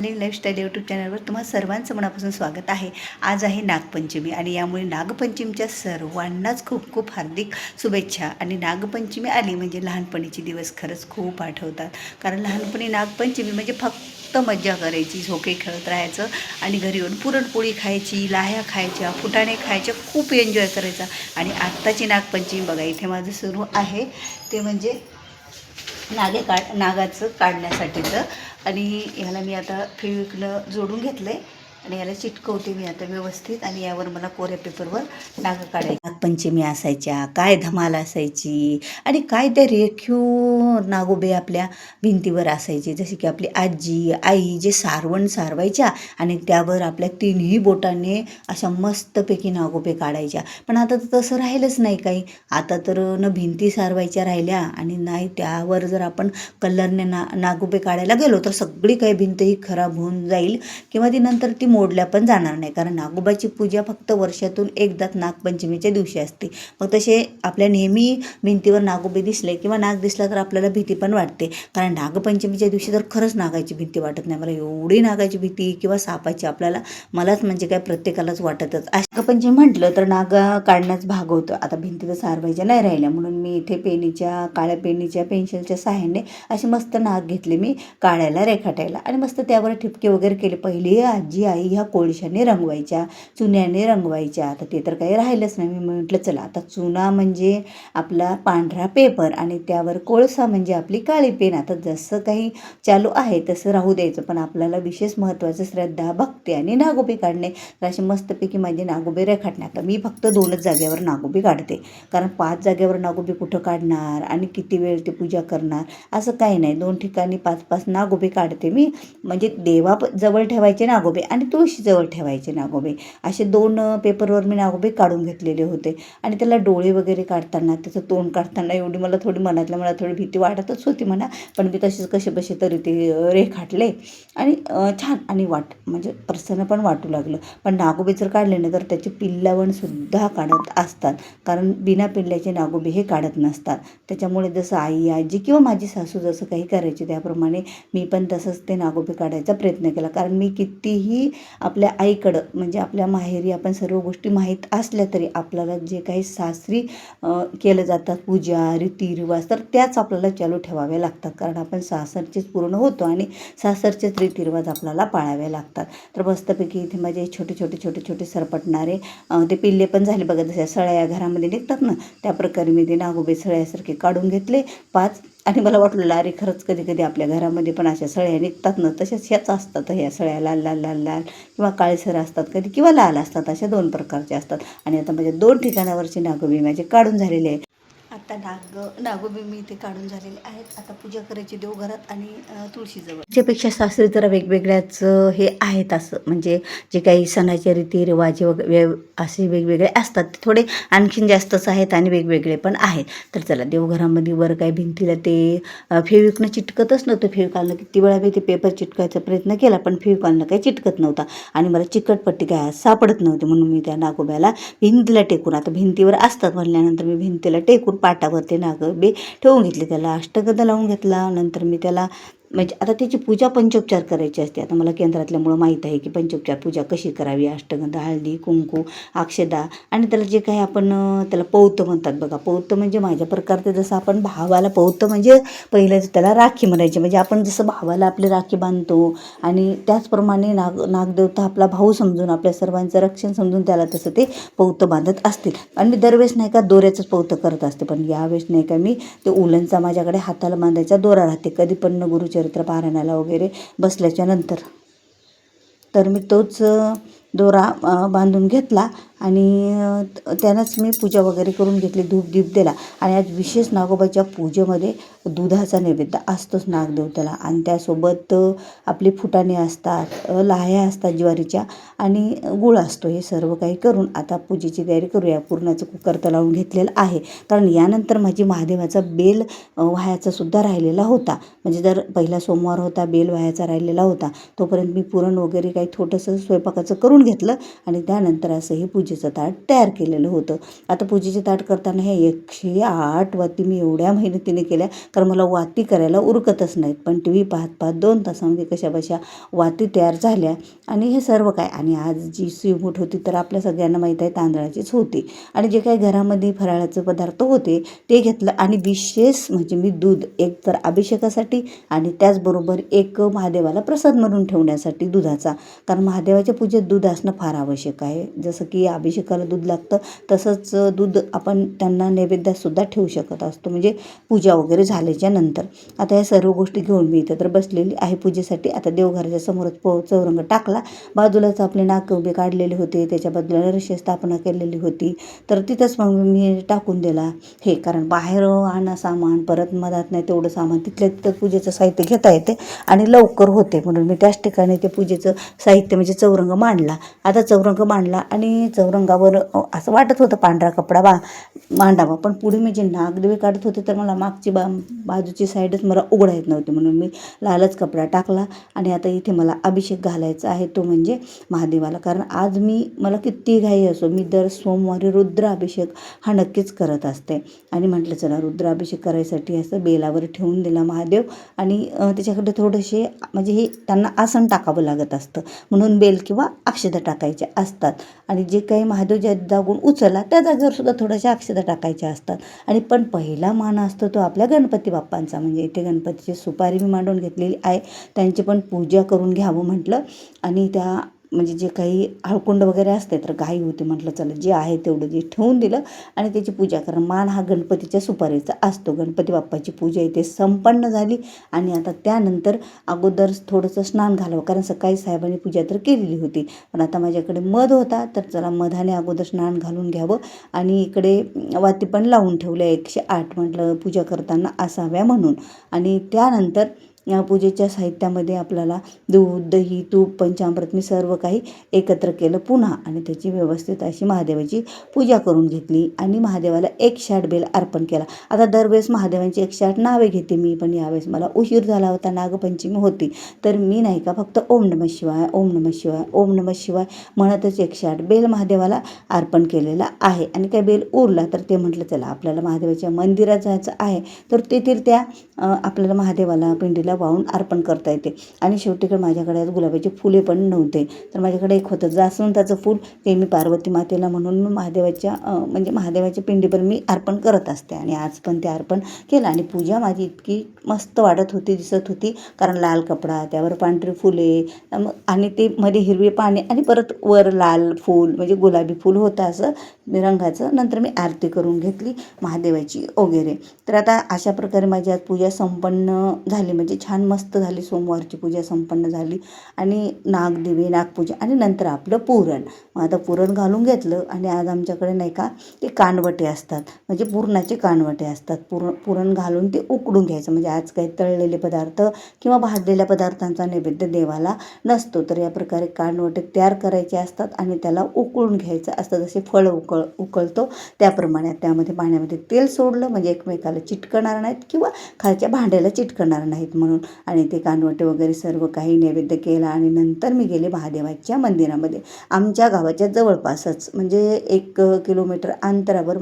आणि lifestyle YouTube चॅनलवर तुम्हा सर्वांचं मनापासून स्वागत आहे. आज आहे नागपंचमी आणि यामुळे नागपंचमीच्या सर्वांनाच खूप खूप हार्दिक शुभेच्छा. आणि नागपंचमी आली म्हणजे लहानपणीचे दिवस खरंच खूप आठवतात. कारण लहानपणी नागपंचमी म्हणजे फक्त मज्जा करायची, झोके खेळत राहायचं आणि घरी येऊन पुरणपोळी खायची, लाह्या खायच्या, फुटाणे खायचे, खूप एन्जॉय करायचा. आणि आत्ताची नागपंचमी बघा, इथे माझं सुरू आहे ते म्हणजे नागाचं काढण्यासाठीचं. आणि ह्याला मी आता फेविक्विकनं जोडून घेतलं आहे आणि याला चिटकवते मी आता व्यवस्थित. आणि यावर मला कोऱ्या पेपरवर नागं काढायची. नागपंचमी असायच्या, काय धमाल असायची आणि काय त्या रेखीव नागोबे आपल्या भिंतीवर असायचे. जसे की आपली आजी आई जे सारवण सारवायच्या आणि त्यावर आपल्या तिन्ही बोटांनी अशा मस्तपैकी नागोबे काढायच्या. पण आता तर तसं राहिलंच नाही काही. आता तर न भिंती सारवायच्या राहिल्या आणि नाही त्यावर जर आपण कलरने नागोबे काढायला गेलो तर सगळी काही भिंत ही खराब होऊन जाईल किंवा ती नंतर ती मोडल्या पण जाणार नाही. कारण नागोबाची पूजा फक्त वर्षातून एकदाच नागपंचमीच्या दिवशी असते. मग तसे आपल्या नेहमी भिंतीवर नागोबे दिसले किंवा नाग दिसला तर आपल्याला भीती पण वाटते. कारण नागपंचमीच्या दिवशी तर खरंच नागाची भीती वाटत नाही मला. एवढी नागाची भीती किंवा सापाची मलाच म्हणजे काय प्रत्येकालाच वाटतच. नागपंचमी म्हटलं तर नाग काढण्याच भाग होतं. आता भिंती तर सारवायच्या नाही राहिल्या म्हणून मी इथे काळ्या पेनीच्या पेन्सिलच्या सहाय्याने असे मस्त नाग घेतले मी काढायला, रेखाटायला. आणि मस्त त्यावर ठिपके वगैरे केले. पहिली आजी आई ह्या कोळशाने रंगवायच्या, चुन्याने रंगवायच्या. आता ते तर काही राहिलंच नाही. मी म्हटलं चला आता चुना म्हणजे आपला पांढरा पेपर आणि त्यावर कोळसा म्हणजे आपली काळी पेन. आता जसं काही चालू आहे तसं राहू द्यायचं. पण आपल्याला विशेष महत्त्वाचं श्रद्धा, भक्ती आणि नागोबे काढणे. तर असे मस्तपैकी माझे नागोबे रेखाटणे. आता मी फक्त 2च जागेवर नागोबे काढते. कारण 5 जागेवर नागोबे कुठं काढणार आणि किती वेळ ते पूजा करणार असं काही नाही. 2 ठिकाणी 5-5 नागोबे काढते मी. म्हणजे जवळ ठेवायचे नागोबे आणि तुळशीजवळ ठेवायचे नागोबे. असे 2 पेपरवर मी नागोबे काढून घेतलेले होते. आणि त्याला डोळे वगैरे काढताना, त्याचं तोंड काढताना एवढी मला थोडी मनातल्या थोडी भीती वाटतच होती म्हणा. पण मी तसेच कसे तरी ते रेखाटले आणि छान आणि म्हणजे प्रसन्न पण वाटू लागलं. पण नागोबे जर काढले ना तर त्याचे पिल्लावणसुद्धा काढत असतात. कारण बिना पिल्ल्याचे नागोबे हे काढत नसतात. त्याच्यामुळे जसं आई आजी किंवा माझी सासू जसं काही करायची त्याप्रमाणे मी पण तसंच ते नागोबे काढायचा प्रयत्न केला. कारण मी कितीही आपल्या आईकडं म्हणजे आपल्या माहेरी आपण सर्व गोष्टी माहीत असल्या तरी आपल्याला जे काही सासरी केलं जातात पूजा रीतिरिवाज तर त्याच आपल्याला चालू ठेवाव्या लागतात. कारण आपण सासरचेच पूर्ण होतो आणि सासरचेच रीतिरिवाज आपल्याला पाळावे लागतात. तर मस्तपैकी इथे माझे छोटे सरपटणारे ते पिल्ले पण झाले बघा. जशा सळ्या घरामध्ये निघतात ना त्या प्रकारे मी ते नागोबे सळ्यासारखे काढून घेतले 5. आणि मला वाटलं अरे खरंच कधी कधी आपल्या घरामध्ये पण अशा सळ्या निघतात ना. तशाच ह्याच असतात. ह्या सळ्या लाल लाल लाल लाल किंवा काळसर असतात कधी किंवा लाल असतात. अशा 2 प्रकारच्या असतात. आणि आता माझ्या 2 ठिकाणावरचे नागोबे माझे काढून झालेले आहे. आता नागोबे मी इथे काढून झालेले आहेत. आता पूजा करायची देवघरात आणि तुळशीजवळ. त्याच्यापेक्षा सासरी जरा वेगवेगळ्याच हे आहेत. असं म्हणजे जे काही सणाचे रीतिरिवाज असे वेगवेगळे असतात ते थोडे आणखीन जास्तच आहेत आणि वेगवेगळे पण आहेत. तर चला देवघरामध्ये वर काही भिंतीला ते फेविक्विकनं चिटकतच नव्हतं. फेविक्विकनं किती वेळा मी ते पेपर चिटकायचा प्रयत्न केला पण फेविक्विकनं काही चिटकत नव्हता. आणि मला चिकटपट्टी काय सापडत नव्हती म्हणून मी त्या नागोब्याला भिंतीला टेकून, आता भिंतीवर असतात म्हणल्यानंतर मी भिंतीला टेकून पाटावर ते नागोबे ठेवून घेतले. त्याला अष्टगंध लावून घेतला. नंतर मी त्याला म्हणजे आता त्याची पूजा पंचोपचार करायची असते. आता मला केंद्रातल्यामुळं माहीत आहे की पंचोपचार पूजा कशी करावी. अष्टगंध, हळदी कुंकू, अक्षदा आणि त्याला जे काही आपण त्याला पौतं म्हणतात बघा. पौतं म्हणजे माझ्या प्रकारचं जसं आपण भावाला पौतं म्हणजे पहिलं त्याला राखी म्हणायची. म्हणजे आपण जसं भावाला आपली राखी बांधतो आणि त्याचप्रमाणे नागदेवता आपला भाऊ समजून आपल्या सर्वांचं रक्षण समजून त्याला तसं ते पौतं बांधत असतील. आणि मी दरवेळेस नाही का दोऱ्याचंच पौतं करत असते. पण यावेळेस नाही का मी ते उलनचा माझ्याकडे हाताला बांधायचा दोरा राहते कधी पण गुरुचरित्र पारायणाला वगैरे बसल्याच्या नंतर. तर मी तोच दोरा बांधून घेतला आणि त्यानंच मी पूजा वगैरे करून घेतली. धूप दीप दिला. आणि आज विशेष नागोबाच्या पूजेमध्ये दुधाचा नैवेद्य असतोच नागदेवतेला. आणि त्यासोबत आपली फुटाणे असतात, लाह्या असतात ज्वारीच्या आणि गुळ असतो. हे सर्व काही करून आता पूजेची तयारी करूया. पूर्णाचं कुकर तर लावून घेतलेलं आहे. कारण यानंतर माझी महादेवाचा बेल व्हायचा सुद्धा राहिलेला होता. म्हणजे जर पहिला सोमवार होता बेल व्हायचा राहिलेला होता तोपर्यंत मी पुरण वगैरे काही थोडंसं स्वयंपाकाचं करून घेऊन घेतलं आणि त्यानंतर असं हे पूजेचं ताट तयार केलेलं होतं. आता पूजेचे ताट करताना हे 108 वाती मी एवढ्या मेहनतीने केल्या, कारण मला वाती करायला उरकतच नाहीत. पण टी व्ही पाहत पाहत 2 तासामध्ये कशाबशा वाती तयार झाल्या. आणि हे सर्व काय, आणि आज जी शिवमूठ होती तर आपल्या सगळ्यांना माहीत आहे तांदळाचीच होती. आणि जे काही घरामध्ये फराळाचे पदार्थ होते ते घेतलं. आणि विशेष म्हणजे मी दूध एक तर अभिषेकासाठी आणि त्याचबरोबर एक महादेवाला प्रसाद म्हणून ठेवण्यासाठी दुधाचा, कारण महादेवाच्या पूजेत दूध असणं फार आवश्यक आहे. जसं की अभिषेकाला दूध लागतं तसंच दूध आपण त्यांना नैवेद्यातसुद्धा ठेवू शकत असतो, म्हणजे पूजा वगैरे झाल्याच्या नंतर. आता या सर्व गोष्टी घेऊन मी इथं तर बसलेली आहे पूजेसाठी. आता देवघराच्या समोरच चौरंग टाकला, बाजूलाच आपले नाक उभे काढलेले होते, त्याच्या बाजूला नरशी स्थापना केलेली होती, तर तिथंच मग मी टाकून दिला हे. कारण बाहेर आणा सामान, परत मधात नाही तेवढं सामान, तिथल्या तिथं पूजेचं साहित्य घेता येते आणि लवकर होते, म्हणून मी त्याच ठिकाणी ते पूजेचं साहित्य म्हणजे चौरंग मांडला. आता चौरंग मांडला आणि चौरंगावर असं वाटत होतं पांढरा कपडा मांडावा, पण पुढे मी जे नागदेवे काढत होते तर मला मागची बाजूची साईडच मला उघडा येत नव्हती, म्हणून मी लालच कपडा टाकला. आणि आता इथे मला अभिषेक घालायचा आहे, तो म्हणजे महादेवाला. कारण आज मला किती घाई असो, मी दर सोमवारी रुद्राभिषेक हा नक्कीच करत असते. आणि म्हटलं चला रुद्राभिषेक करायसाठी असं बेलावर ठेवून दिला महादेव. आणि त्याच्याकडे थोडेसे म्हणजे हे त्यांना आसन टाकावं लागत असतं, म्हणून बेल किंवा अक्षता टाकायच्या असतात. आणि जे काही महादेव ज्या जागून उचलला त्या जागेवर सुद्धा थोड्याशा अक्षता टाकायच्या असतात. आणि पण पहिला मान असतो तो आपल्या गणपती बाप्पांचा, म्हणजे इथे गणपतीची सुपारी मी मांडून घेतलेली आहे, त्यांची पण पूजा करून घ्यावं म्हटलं. आणि त्या म्हणजे जे काही हळकुंड वगैरे असते तर घाई होती, म्हटलं चला जे आहे तेवढं जे ठेवून दिलं आणि त्याची पूजा करा. मान हा गणपतीच्या सुपारीचा असतो. गणपती बाप्पाची पूजा इथे संपन्न झाली. आणि आता त्यानंतर अगोदर थोडंसं स्नान घालावं, कारण सकाळी साहेबांनी पूजा तर केलेली होती, पण आता माझ्याकडे मध होता तर चला मधाने अगोदर स्नान घालून घ्यावं. आणि इकडे वाती पण लावून ठेवल्या 108, म्हटलं पूजा करताना असाव्या म्हणून. आणि त्यानंतर या पूजेच्या साहित्यामध्ये आपल्याला दूध, दही, तूप, पंचामृत मी सर्व काही एकत्र केलं पुन्हा, आणि त्याची व्यवस्थित अशी महादेवाची पूजा करून घेतली. आणि महादेवाला 108 बेल अर्पण केला. आता दरवेळेस महादेवांची 108 नावे घेते मी, पण यावेळेस मला उशीर झाला होता, नागपंचमी होती, तर मी नाही का फक्त ओम नमः शिवाय, ओम नमः शिवाय, ओम नमः शिवाय म्हणतच 108 बेल महादेवाला अर्पण केलेला आहे. आणि काय बेल उरला तर ते म्हटलं चला आपल्याला महादेवाच्या मंदिरात जायचं आहे, तर तेथील त्या आपल्याला महादेवाला पिंडीला वाहून अर्पण करता येते. आणि शेवटीकडे माझ्याकडे गुलाबाचे फुले पण नव्हते, तर माझ्याकडे एक होतं जास्वंदाचं फूल, ते मी पार्वती मातेला म्हणून महादेवाच्या म्हणजे महादेवाच्या पिंडीवर मी अर्पण करत असते. आणि आज पण ते अर्पण केलं. आणि पूजा माझी इतकी मस्त वाटत होती, दिसत होती, कारण लाल कपडा, त्यावर पांढरी फुले, आणि ते मध्ये हिरवे पाने, आणि परत वर लाल फूल म्हणजे गुलाबी फूल होतं असं रंगाचं. नंतर मी आरती करून घेतली महादेवाची वगैरे. तर आता अशा प्रकारे माझी आज पूजा संपन्न झाली, म्हणजे छान मस्त झाली. सोमवारची पूजा संपन्न झाली. आणि नागदिवे, नागपूजा, आणि नंतर आपलं पुरण. मग आता पुरण घालून घेतलं. आणि आज आमच्याकडे नाही का ते कानवटे असतात, म्हणजे पुरणाचे कानवटे असतात. पुरण घालून ते उकडून घ्यायचं, म्हणजे आज काही तळलेले पदार्थ किंवा भाजलेल्या पदार्थांचा नैवेद्य देवाला नसतो, तर या प्रकारे कानवटे तयार करायचे असतात आणि त्याला उकळून घ्यायचं असतं. जसे फळ उकळतो त्याप्रमाणे त्यामध्ये पाण्यामध्ये तेल सोडलं, म्हणजे एकमेकाला चिटकणार नाहीत किंवा खालच्या भांड्याला चिटकणार नाहीत म्हणून. आणि ते कानवटे वगैरे सर्व काही नैवेद्य केला. आणि नंतर मी गेले महादेवाच्या मंदिरामध्ये. आमच्या गावाच्या जवळपासच म्हणजे 1 किलोमीटर अंतरावर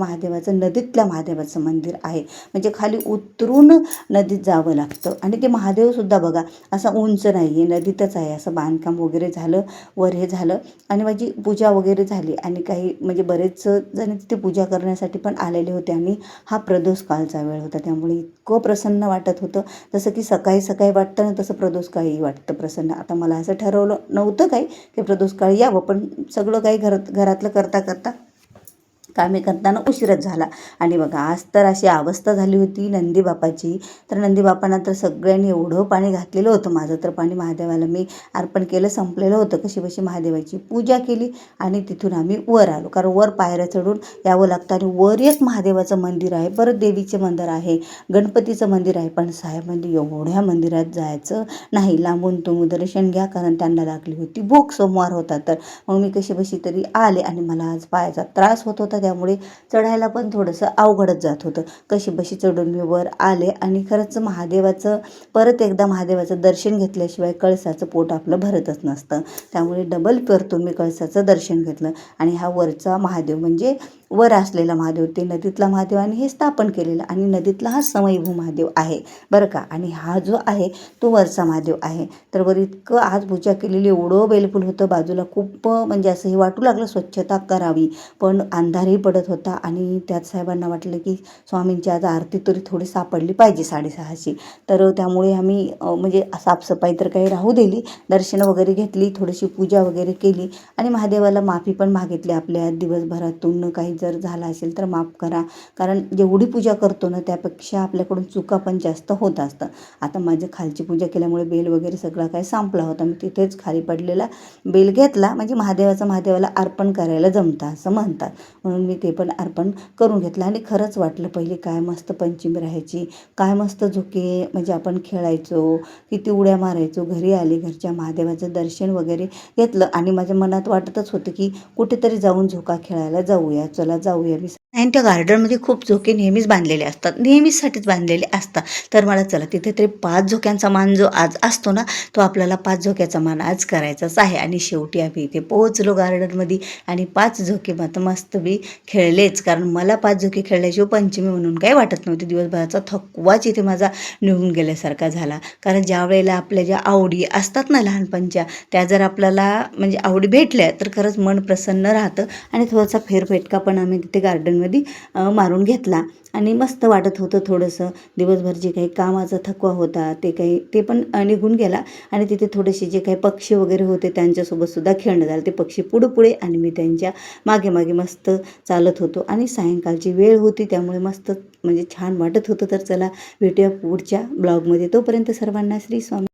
नदीतल्या महादेवाचं मंदिर आहे, म्हणजे खाली उतरून नदीत जावं लागतं. आणि ते महादेवसुद्धा बघा असं उंच नाही आहे, नदीतच आहे, असं बांधकाम वगैरे झालं, वर हे झालं. आणि माझी पूजा वगैरे झाली. आणि काही म्हणजे बरेच जण तिथे पूजा करण्यासाठी पण आलेले होते. आणि हा प्रदोष काळचा वेळ होता, त्यामुळे इतकं प्रसन्न वाटत होतं. जसं की सकाळी सकाळी वाटतं ना, तसं प्रदोष काळी वाटतं प्रसन्न. आता मला असं ठरवलं नव्हतं काही की प्रदोष काळी यावं, पण सगळं काही घरातलं करता करता कामे करताना उशीरच झाला. आणि बघा आज तर अशी अवस्था झाली होती नंदीबापाची. तर नंदीबापांना तर सगळ्यांनी एवढं पाणी घातलेलं होतं. माझं तर पाणी महादेवाला मी अर्पण केलं, संपलेलं होतं. कशी महादेवाची पूजा केली आणि तिथून आम्ही वर आलो, कारण वर पायऱ्या चढून यावं लागतं. आणि वर एक महादेवाचं मंदिर आहे, परत देवीचे मंदिर आहे, गणपतीचं मंदिर आहे. पण साहेबांनी एवढ्या मंदिरात जायचं नाही, लांबून तुम्ही दर्शन घ्या, कारण त्यांना लागली होती भूक, सोमवार होता तर. मग मी कशी तरी आले. आणि मला आज पायाचा त्रास होत होता, त्यामुळे चढायला पण थोडंसं अवघडच जात होतं. कशीबशी चढून मी वर आले आणि खरंच महादेवाचं परत एकदा महादेवाचं दर्शन घेतल्याशिवाय कळसाचं पोट आपलं भरतच नसतं. त्यामुळे डबल परतून मी कळसाचं दर्शन घेतलं. आणि हा वरचा महादेव म्हणजे वर असलेला महादेव, ते नदीतला महादेव आणि हे स्थापन केलेला, आणि नदीतला हा समयभू महादेव आहे बरं का. आणि हा जो आहे तो वरचा महादेव आहे. तर वर इतकं आज पूजा केलेली, एवढं बेलफुल होतं, बाजूला खूप म्हणजे असं हे वाटू लागलं स्वच्छता करावी, पण अंधारही पडत होता. आणि त्यात साहेबांना वाटलं की स्वामींची आज आरती तरी थोडी सापडली पाहिजे 6:30ची. तर त्यामुळे आम्ही म्हणजे साफसफाई तर काही राहू दिली, दर्शनं वगैरे घेतली, थोडीशी पूजा वगैरे केली आणि महादेवाला माफी पण मागितली आपल्या दिवसभरातून काही जर झाला असेल तर माफ करा. कारण जेवढी पूजा करतो ना त्यापेक्षा आपल्याकडून चुका पण जास्त होत असतं. आता माझं खालची पूजा केल्यामुळे बेल वगैरे सगळा काही संपला होता. मी तिथेच खाली पडलेला बेल घेतला, म्हणजे महादेवाला अर्पण करायला जमतं असं म्हणतात, म्हणून मी ते पण अर्पण करून घेतलं. आणि खरंच वाटलं पहिली काय मस्त पंचमी राहायची, काय मस्त झोके म्हणजे आपण खेळायचो, किती उड्या मारायचो. घरी आले, घरच्या महादेवाचं दर्शन वगैरे घेतलं आणि माझ्या मनात वाटतच होतं की कुठेतरी जाऊन झोका खेळायला जाऊया, चला जाऊया. आणि त्या गार्डनमध्ये खूप झोके नेहमीच बांधलेले असतात, नेहमीसाठीच बांधलेले असतात. तर मला चला तिथे तरी 5 झोक्यांचा मान जो आज असतो ना, तो आपल्याला 5 झोक्याचा मान आज करायचाच आहे. आणि शेवटी आम्ही इथे पोहोचलो गार्डनमध्ये आणि 5 झोके मात्र मस्त मी खेळलेच. कारण मला 5 झोके खेळल्याशिवाय पंचमी म्हणून काही वाटत नव्हती. दिवसभराचा थकवाच इथे माझा निघून गेल्यासारखा झाला. कारण ज्या वेळेला आपल्या ज्या आवडी असतात ना लहानपणच्या, त्या जर आपल्याला म्हणजे आवडी भेटल्या तर खरंच मन प्रसन्न राहतं. आणि थोडासा फेरफेटका पण आम्ही तिथे गार्डनमध्ये मारून घेतला आणि मस्त वाटत होतं. थोडंसं दिवसभर जे काही कामाचा थकवा होता ते पण निघून गेला. आणि तिथे थोडेसे जे काही पक्षी वगैरे होते त्यांच्यासोबतसुद्धा खेळणं झालं. ते पक्षी पुढे आणि मी त्यांच्या मागे मागे मस्त चालत होतो. आणि सायंकाळची वेळ होती त्यामुळे मस्त म्हणजे छान वाटत होतं. तर चला भेटूया पुढच्या ब्लॉगमध्ये. तोपर्यंत सर्वांना श्री स्वामी.